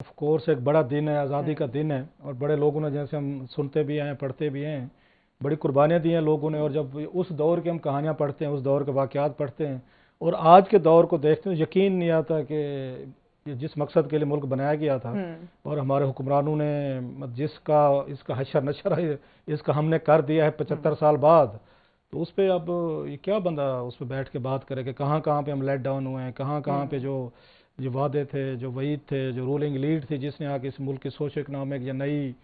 Of course एक बड़ा दिन है, आज़ादी का दिन है, और बड़े लोगों ने, जैसे हम सुनते भी हैं पढ़ते भी हैं, बड़ी कुर्बानियाँ दी हैं लोगों ने। और जब उस दौर की हम कहानियाँ पढ़ते हैं, उस दौर के वाक़यात पढ़ते हैं और आज के दौर को देखते हैं, यकीन नहीं आता कि ये जिस मकसद के लिए मुल्क बनाया गया था और हमारे हुक्मरानों ने जिसका इसका हशर नशर है, इसका हमने कर दिया है 75 साल बाद। तो उस पे अब ये क्या बंदा उस पे बैठ के बात करे कि कहाँ कहाँ पे हम लेट डाउन हुए हैं, कहाँ कहाँ पे जो वादे थे, जो वईद थे, जो रूलिंग लीड थी जिसने आके इस मुल्क की सोशो इकनॉमिक या नई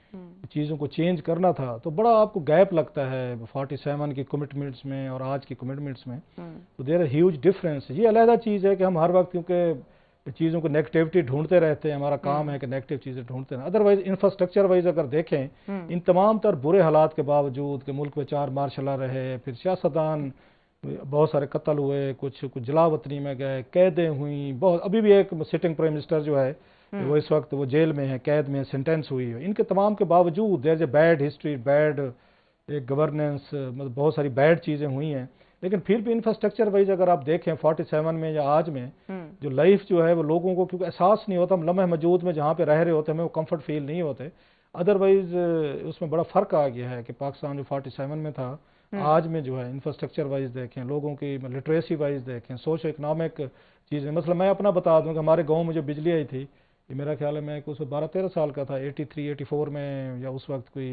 चीज़ों को चेंज करना था, तो बड़ा आपको गैप लगता है 47 की कमिटमेंट्स में और आज की कमिटमेंट्स में। तो देयर आर ह्यूज डिफरेंस। ये अलहदा चीज़ है कि हम हर वक्त क्योंकि चीज़ों को नेगेटिविटी ढूंढते रहते हैं, हमारा काम है कि नेगेटिव चीज़ें ढूंढते हैं। अदरवाइज इंफ्रास्ट्रक्चर वाइज अगर देखें, इन तमाम तर बुरे हालात के बावजूद कि मुल्क में 4 मार्शल रहे, फिर सियासतदान बहुत सारे कत्ल हुए, कुछ कुछ जलावतनी में गए, कैदें हुई बहुत। अभी भी एक सिटिंग प्राइम मिनिस्टर जो है वो इस वक्त वो जेल में है, कैद में सेंटेंस हुई है। इनके तमाम के बावजूद there is a bad history, bad एक गवर्नेंस, मतलब बहुत सारी बैड चीज़ें हुई हैं। लेकिन फिर भी इंफ्रास्ट्रक्चर वाइज अगर आप देखें 47 में या आज में, जो लाइफ जो है वो लोगों को क्योंकि एहसास नहीं होता, हम लम्हे मौजूद में जहाँ पे रह रहे होते हैं हमें वो कंफर्ट फील नहीं होते। अदरवाइज उसमें बड़ा फ़र्क आ गया है कि पाकिस्तान जो 47 में था आज में जो है इंफ्रास्ट्रक्चर वाइज देखें, लोगों की लिटरेसी वाइज देखें, सोशो इकनॉमिक चीज़ें। मतलब मैं अपना बता दूं कि हमारे गांव में जो बिजली आई थी, ये मेरा ख्याल है मैं उस 12-13 साल का था, 83-84 में, या उस वक्त कोई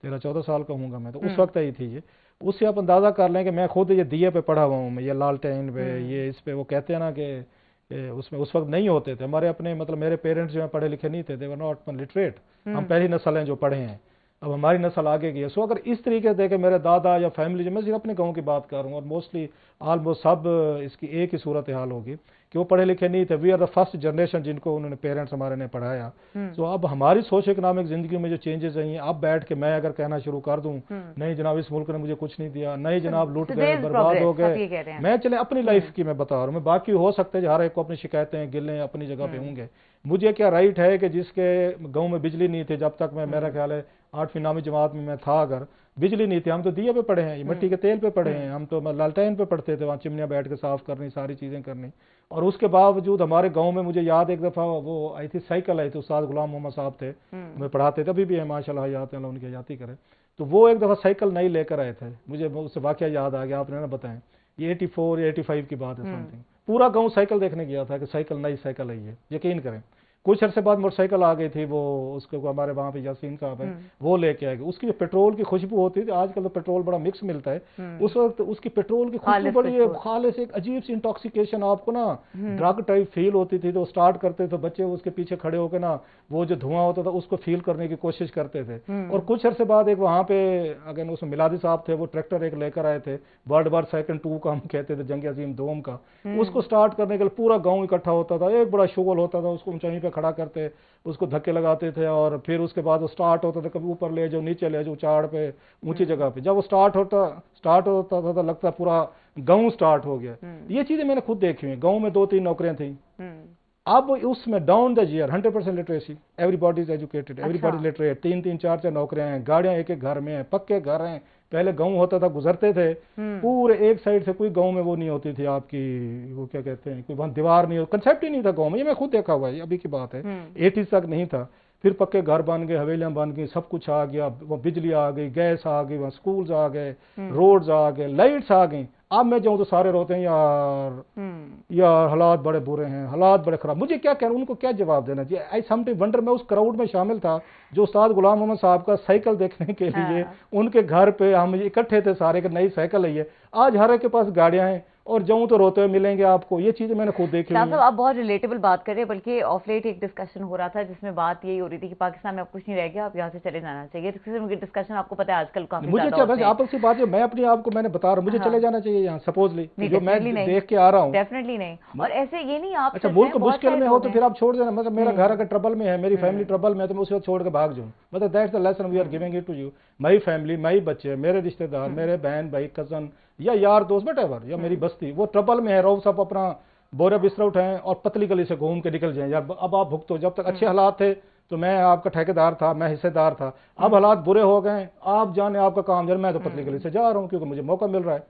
13-14 साल का हूँगा मैं, तो उस वक्त आई थी ये। उससे आप अंदाज़ा कर लें कि मैं खुद ये दिए पे पढ़ा हुआ हूँ, मैं ये लालटेन पे, ये इस पे, वो कहते हैं ना कि उसमें उस वक्त नहीं होते थे हमारे अपने, मतलब मेरे पेरेंट्स जो हैं पढ़े लिखे नहीं थे, दे वर नॉट लिटरेट। हम पहली नस्ल हैं जो पढ़े हैं, अब हमारी नस्ल आगे की है। सो अगर इस तरीके से देखें मेरे दादा या फैमिली, जो मैं सिर्फ अपने गांव की बात कर रहा हूँ, और मोस्टली ऑलमोस्ट सब इसकी एक ही सूरत हाल होगी कि वो पढ़े लिखे नहीं थे। We are the first generation जिनको उन्होंने पेरेंट्स हमारे ने पढ़ाया। तो अब हमारी सोशो इकनॉमिक जिंदगी में जो चेंजेस आई हैं, अब बैठ के मैं अगर कहना शुरू कर दूं नहीं जनाब इस मुल्क ने मुझे कुछ नहीं दिया, नहीं जनाब लूट गए, बर्बाद हो गए, मैं चले अपनी लाइफ की मैं बता रहा हूँ, मैं बाकी हो सकता है हर एक को अपनी शिकायतें गिले अपनी जगह पे होंगे। मुझे क्या राइट है कि जिसके गांव में बिजली नहीं थी, जब तक मैं, मेरा ख्याल है 8वीं 9वीं जमात में मैं था, अगर बिजली नहीं थी, हम तो दिए पे पढ़े हैं, ये मिट्टी के तेल पे पढ़े हैं, हम तो लालटेन पे पढ़ते थे, वहाँ चिमनियाँ बैठ के साफ करनी, सारी चीज़ें करनी। और उसके बावजूद हमारे गांव में मुझे याद एक दफ़ा वो आई थी, साइकिल आई थी, उस्ताद गुलाम मोहम्मद साहब थे, हमें पढ़ाते थे, अभी भी है माशाल्लाह, हयात है, उनकी हयाती करे। तो वो एक दफ़ा साइकिल नई लेकर आए थे, मुझे उससे वाक़या याद आ गया, आपने ना बताएं, ये 84 या 85 की बात है समथिंग। पूरा गाँव साइकिल देखने गया था कि साइकिल नई साइकिल आई है, यकीन करें। कुछ अरसे बाद मोटरसाइकिल आ गई थी, वो उसके हमारे वहाँ पे यासीन साहब है, वो लेके आए। उसकी जो पेट्रोल की खुशबू होती थी, आजकल तो पेट्रोल बड़ा मिक्स मिलता है, उस वक्त उसकी पेट्रोल की खुशबू बड़ी खालिस, एक अजीब सी इंटॉक्सिकेशन, आपको ना ड्रग टाइप फील होती थी। तो स्टार्ट करते थे बच्चे उसके पीछे खड़े होकर ना, वो जो धुआं होता था उसको फील करने की कोशिश करते थे। और कुछ अरसे बाद एक वहाँ पे अगर उसमें मिलादी साहब थे, वो ट्रैक्टर एक लेकर आए थे, वर्ल्ड वार सेकंड 2 का हम कहते थे, जंग अजीम दोम का। उसको स्टार्ट करने के लिए पूरा गाँव इकट्ठा होता था, एक बड़ा शोगल होता था, उसको ऊंचाई पे खड़ा करते, उसको धक्के लगाते थे, और फिर उसके बाद वो स्टार्ट होता था, कभी ऊपर ले जाओ, नीचे ले जाओ, चाड़ पे, ऊंची जगह पे। जब वो स्टार्ट होता था तो लगता पूरा गांव स्टार्ट हो गया। ये चीजें मैंने खुद देखी हुई। गांव में 2-3 नौकरियां थी, अब उसमें down the year 100% literacy, everybody is educated, everybody literate, 3-3 4-4 नौकरियां हैं, गाड़ियां एक एक घर में हैं, पक्के घर हैं। पहले गांव होता था, गुजरते थे पूरे एक साइड से, कोई गांव में वो नहीं होती थी आपकी, वो क्या कहते हैं, कोई वहां दीवार नहीं, कंसेप्ट ही नहीं था गांव में। ये मैं खुद देखा हुआ है, अभी की बात है, 80s तक नहीं था। फिर पक्के घर बन गए, हवेलियां बन गई, सब कुछ आ गया, वो बिजली आ गई, गैस आ गई, वहाँ स्कूल्स आ गए, रोड्स आ गए, लाइट्स आ गई। अब मैं जाऊं तो सारे रोते हैं, यार यार हालात बड़े बुरे हैं, हालात बड़े खराब। मुझे क्या कहना, उनको क्या जवाब देना चाहिए? आई समटाइम वंडर। मैं उस क्राउड में शामिल था जो उस्ताद गुलाम मोहम्मद साहब का साइकिल देखने के लिए उनके घर पे हम इकट्ठे थे सारे, कि नई साइकिल आई है। आज हर एक के पास गाड़ियां हैं, और जाऊं तो रोते हुए मिलेंगे आपको। ये चीजें मैंने खुद देखी हुई हैं। आप बहुत रिलेटेबल बात कर रहे हैं, बल्कि ऑफ लेट एक डिस्कशन हो रहा था जिसमें बात यही हो रही थी कि पाकिस्तान में अब कुछ नहीं रह गया, आप यहाँ से चले जाना चाहिए। डिस्कशन आपको पता है आजकल काफी मुझे क्या, बस आपस की बात है, मैं अपनी आपको मैंने बता रहा हूँ, मुझे चले जाना चाहिए यहाँ सपोजली, जो मैं देख के आ रहा हूँ। डेफिनेटली नहीं। और ऐसे ये नहीं आप, अच्छा मुल्क मुश्किल में हो तो फिर आप छोड़ देना। मतलब मेरा घर अगर ट्रबल में है, मेरी फैमिली ट्रबल में है, तो मैं उसे छोड़ के भाग जाऊँ। मतलब that's the lesson we are giving it to you. My family, my बच्चे, मेरे रिश्तेदार, मेरे बहन भाई, कजन या यार दोस्त, वट या मेरी बस्ती, वो ट्रबल में है, रो सब अपना बोरा बिस्तर उठाएं और पतली गली से घूम के निकल जाएं। यार अब आप भुगतो। जब तक अच्छे हालात थे तो मैं आपका ठेकेदार था, मैं हिस्सेदार था। अब हालात बुरे हो गए, आप जाने आपका काम जाने, मैं तो पतली गली से जा रहा हूँ क्योंकि मुझे मौका मिल रहा है।